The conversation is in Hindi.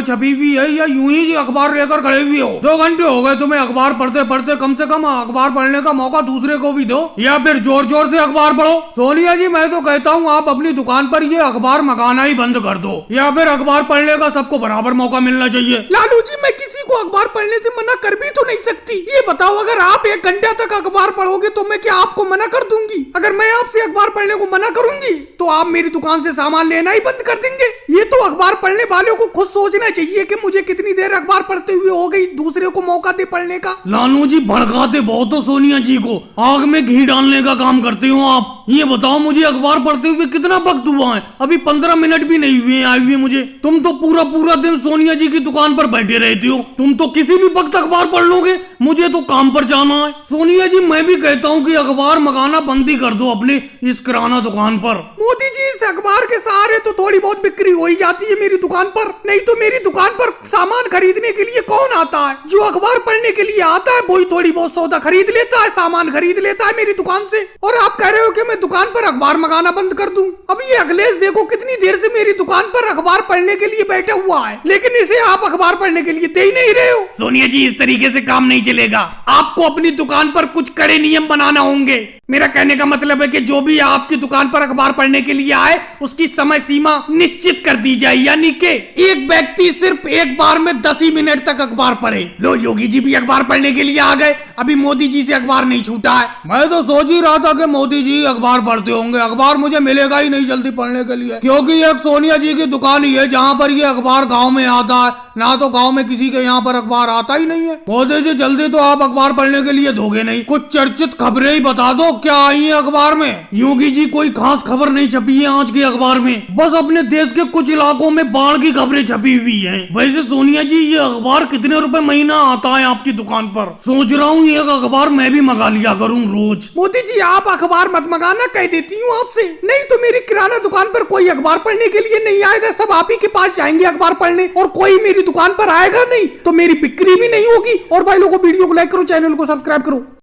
छपी हुई है या यूं ही अखबार लेकर खड़े हुए हो? 2 घंटे हो गए तुम्हें अखबार पढ़ते पढ़ते, कम से कम अखबार पढ़ने का मौका दूसरे को भी दो, या फिर जोर जोर से अखबार पढ़ो। सोनिया जी मैं तो कहता हूँ आप अपनी दुकान पर ये अखबार मंगाना ही बंद कर दो, या फिर अखबार पढ़ने का सबको बराबर मौका मिलना चाहिए। लालू जी मैं किसी को अखबार पढ़ने से मना कर भी तो नहीं सकती। ये बताओ अगर आप 1 घंटा तक अखबार पढ़ोगे तो मैं क्या आपको मना कर दूंगी? अगर मैं आपसे अखबार पढ़ने को मना करूंगी तो आप मेरी दुकान से सामान लेना ही बंद कर देंगे। ये तो अखबार पढ़ने वालों को खुद सोचना चाहिए कि मुझे कितनी देर अखबार पढ़ते हुए हो गई, दूसरे को मौका दे पढ़ने का। लालू जी भड़काते बहुत हो सोनिया जी को, आग में घी डालने का काम करते हो आप। ये बताओ मुझे अखबार पढ़ते हुए कितना वक्त हुआ है? अभी 15 मिनट भी नहीं हुए आए हुए मुझे। तुम तो पूरा पूरा दिन सोनिया जी की दुकान पर बैठे रहते हो, तुम तो किसी भी वक्त अखबार पढ़ लोगे, मुझे तो काम पर जाना है। सोनिया जी मैं भी कहता हूँ कि अखबार मंगाना बंद ही कर दो अपने इस किराना दुकान पर। मोदी जी इस अखबार के सहारे तो थोड़ी बहुत बिक्री हो ही जाती है मेरी दुकान पर, नहीं तो मेरी दुकान पर सामान खरीदने के लिए कौन आता है? जो अखबार पढ़ने के लिए आता है वही थोड़ी बहुत सौदा खरीद लेता है, सामान खरीद लेता है मेरी दुकान से। और आप कह रहे हो कि मैं दुकान पर अखबार मंगाना बंद कर दूं? अभी ये अखिलेश देखो कितनी देर से मेरी दुकान पर अखबार पढ़ने के लिए बैठा हुआ है, लेकिन इसे आप अखबार पढ़ने के लिए दे ही नहीं रहे हो। सोनिया जी इस तरीके से काम नहीं चलेगा, आपको अपनी दुकान पर कुछ कड़े नियम बनाना होंगे। मेरा कहने का मतलब है कि जो भी आपकी दुकान पर अखबार पढ़ने के लिए आए उसकी समय सीमा निश्चित कर दी जाए, यानी कि एक व्यक्ति सिर्फ एक बार में 10 ही मिनट तक अखबार पढ़े। लो योगी जी भी अखबार पढ़ने के लिए आ गए, अभी मोदी जी से अखबार नहीं छूटा है। मैं तो सोच ही रहा था कि मोदी जी अखबार पढ़ते होंगे, अखबार मुझे मिलेगा ही नहीं जल्दी पढ़ने के लिए, क्योंकि एक सोनिया जी की दुकान ही है जहाँ पर ये अखबार गाँव में आता है, ना तो गाँव में किसी के यहाँ पर अखबार आता ही नहीं है। मोदी जी जल्दी तो आप अखबार पढ़ने के लिए दोगे नहीं, कुछ चर्चित खबरें ही बता दो क्या आई है अखबार में। योगी जी कोई खास खबर नहीं छपी है आज के अखबार में, बस अपने देश के कुछ इलाकों में बाढ़ की खबरें छपी हुई हैं। वैसे सोनिया जी ये अखबार कितने रुपए महीना आता है आपकी दुकान पर? सोच रहा हूँ एक अखबार मैं भी मंगा लिया करूँ रोज। मोदी जी आप अखबार मत मंगाना, कह देती हूँ आपसे, नहीं तो मेरी किराना दुकान पर कोई अखबार पढ़ने के लिए नहीं आएगा, सब आप ही के पास जाएंगे अखबार पढ़ने, और कोई मेरी दुकान पर आएगा नहीं तो मेरी बिक्री भी नहीं होगी। और भाई लोगों वीडियो को लाइक करो, चैनल को सब्सक्राइब करो।